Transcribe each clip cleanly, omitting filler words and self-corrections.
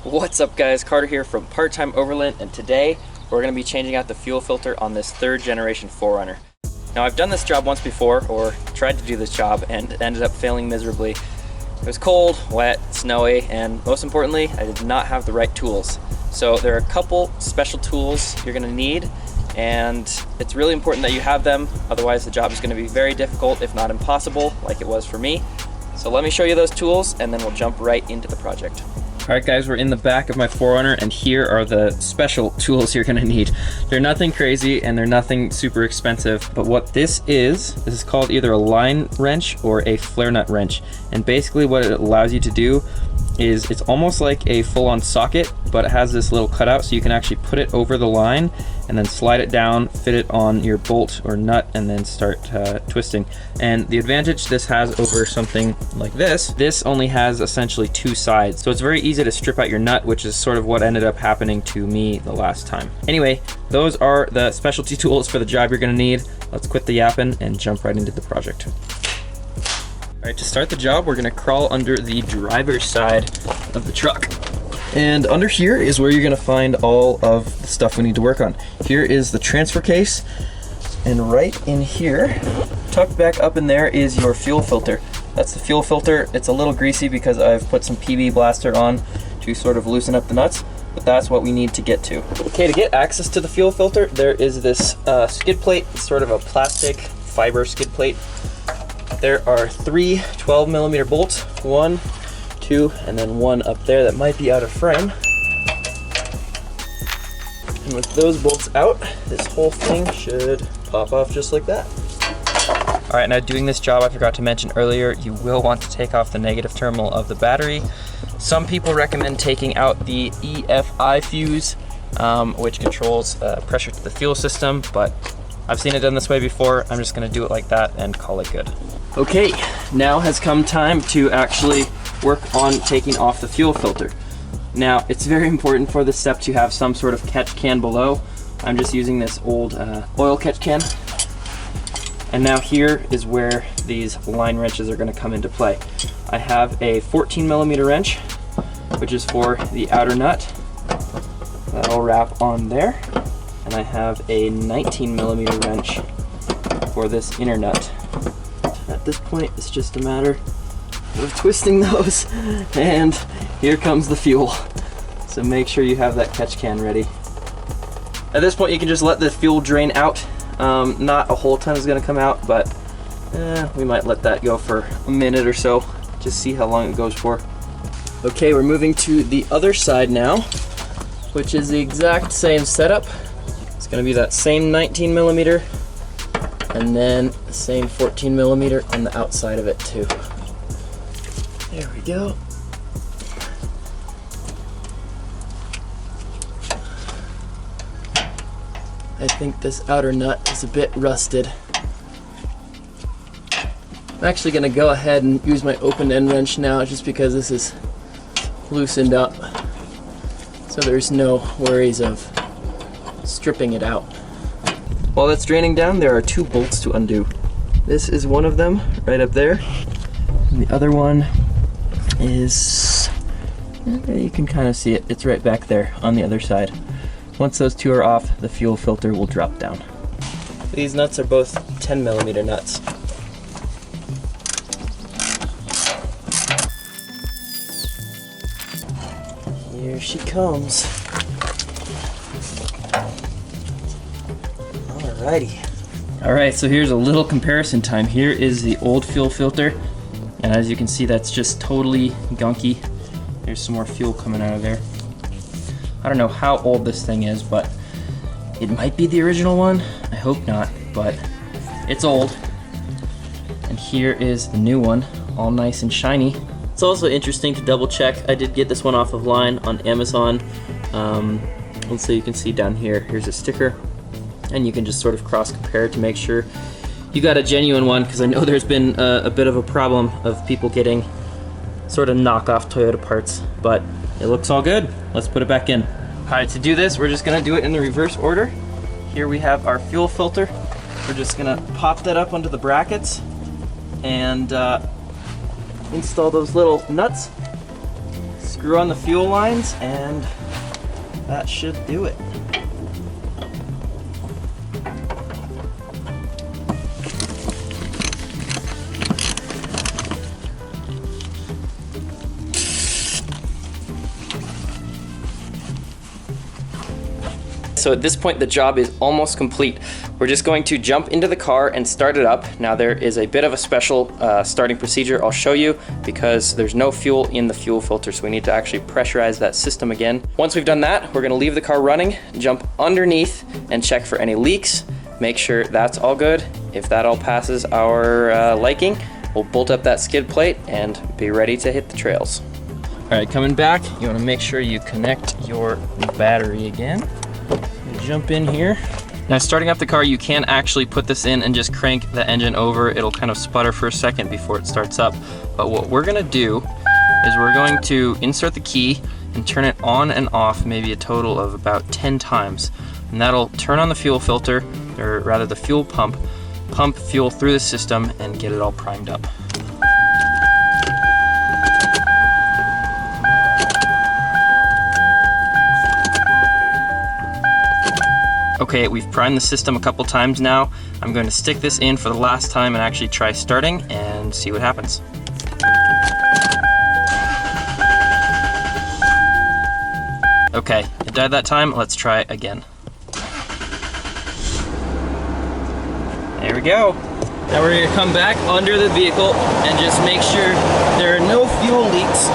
What's up guys, Carter here from Part-Time Overland, and today we're going to be changing out the fuel filter on this 3rd generation 4Runner. Now I've done this job once before, or tried to do this job, and ended up failing miserably. It was cold, wet, snowy, and most importantly, I did not have the right tools. So there are a couple special tools you're going to need, and it's really important that you have them, otherwise the job is going to be very difficult, if not impossible, like it was for me. So let me show you those tools, and then we'll jump right into the project. Alright guys, we're in the back of my 4Runner, and here are the special tools you're gonna need. They're nothing crazy and they're nothing super expensive, but what this is called either a line wrench or a flare nut wrench. And basically what it allows you to do is it's almost like a full-on socket, but it has this little cutout so you can actually put it over the line and then slide it down, fit it on your bolt or nut, and then start twisting. And the advantage this has over something like this only has essentially 2 sides. So it's very easy to strip out your nut, which is sort of what ended up happening to me the last time. Anyway, those are the specialty tools for the job you're gonna need. Let's quit the yapping and jump right into the project. All right, to start the job, we're gonna crawl under the driver's side of the truck. And under here is where you're gonna find all of the stuff we need to work on. Here is the transfer case, and right in here, tucked back up in there, is your fuel filter. That's the fuel filter. It's a little greasy because I've put some PB blaster on to sort of loosen up the nuts, but that's what we need to get to. Okay, to get access to the fuel filter, there is this skid plate. It's sort of a plastic fiber skid plate. There are 3 12mm bolts, 1, 2, and then 1 up there that might be out of frame. And with those bolts out, this whole thing should pop off just like that. All right, now doing this job, I forgot to mention earlier, you will want to take off the negative terminal of the battery. Some people recommend taking out the EFI fuse, which controls pressure to the fuel system, but I've seen it done this way before. I'm just gonna do it like that and call it good. Okay, now has come time to actually work on taking off the fuel filter. Now, it's very important for this step to have some sort of catch can below. I'm just using this old oil catch can. And now here is where these line wrenches are gonna come into play. I have a 14mm wrench, which is for the outer nut. That'll wrap on there. And I have a 19mm wrench for this inner nut. At this point, it's just a matter of twisting those, and here comes the fuel. So make sure you have that catch can ready. At this point, you can just let the fuel drain out. Not a whole ton is gonna come out, but we might let that go for a minute or so, just see how long it goes for. Okay, we're moving to the other side now, which is the exact same setup. It's gonna be that same 19mm, and then the same 14mm on the outside of it too. There we go. I think this outer nut is a bit rusted. I'm actually gonna go ahead and use my open end wrench now, just because this is loosened up, so there's no worries of stripping it out. While that's draining down, there are 2 bolts to undo. This is one of them, right up there. And the other one is, you can kind of see it, it's right back there on the other side. Once those 2 are off, the fuel filter will drop down. These nuts are both 10mm nuts. Here she comes. Alrighty. Alright, so here's a little comparison time. Here is the old fuel filter, and as you can see, that's just totally gunky. There's some more fuel coming out of there. I don't know how old this thing is, but it might be the original one. I hope not, but it's old. And here is the new one, all nice and shiny. It's also interesting to double check. I did get this one off of line on Amazon. And so you can see down here, here's a sticker, and you can just sort of cross compare to make sure you got a genuine one, because I know there's been a bit of a problem of people getting sort of knockoff Toyota parts, but it looks all good. Let's put it back in. All right, to do this, we're just gonna do it in the reverse order. Here we have our fuel filter. We're just gonna pop that up onto the brackets and install those little nuts. screw on the fuel lines, and that should do it. So at this point, the job is almost complete. We're just going to jump into the car and start it up. Now there is a bit of a special starting procedure I'll show you because there's no fuel in the fuel filter, so we need to actually pressurize that system again. Once we've done that, we're gonna leave the car running, jump underneath and check for any leaks, make sure that's all good. If that all passes our liking, we'll bolt up that skid plate and be ready to hit the trails. All right, coming back, you wanna make sure you connect your battery again. Jump in here. Now starting up the car, you can actually put this in and just crank the engine over. It'll kind of sputter for a second before it starts up. But what we're gonna do is we're going to insert the key and turn it on and off maybe a total of about 10 times. And that'll turn on the fuel filter, or rather the fuel pump fuel through the system and get it all primed up. Okay, we've primed the system a couple times now. I'm going to stick this in for the last time and actually try starting and see what happens. Okay, it died that time. Let's try it again. There we go. Now we're going to come back under the vehicle and just make sure there are no fuel leaks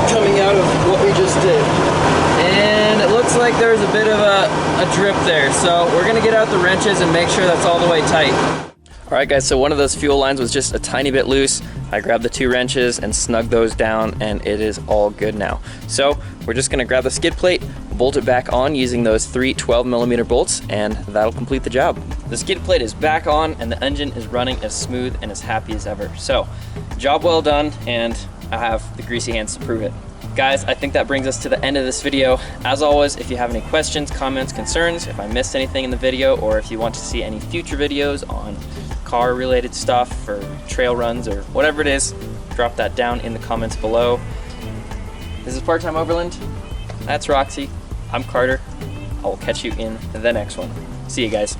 coming out of what we just did. And it looks like there's a bit of a drip there. So we're gonna get out the wrenches and make sure that's all the way tight. All right guys, so one of those fuel lines was just a tiny bit loose. I grabbed the 2 wrenches and snugged those down and it is all good now. So we're just gonna grab the skid plate, bolt it back on using those 3 12mm bolts, and that'll complete the job. The skid plate is back on and the engine is running as smooth and as happy as ever. So job well done, and I have the greasy hands to prove it. Guys, I think that brings us to the end of this video. As always, if you have any questions, comments, concerns, if I missed anything in the video, or if you want to see any future videos on car related stuff or trail runs or whatever it is, drop that down in the comments below. This is Part Time Overland. That's Roxy. I'm Carter. I will catch you in the next one. See you guys.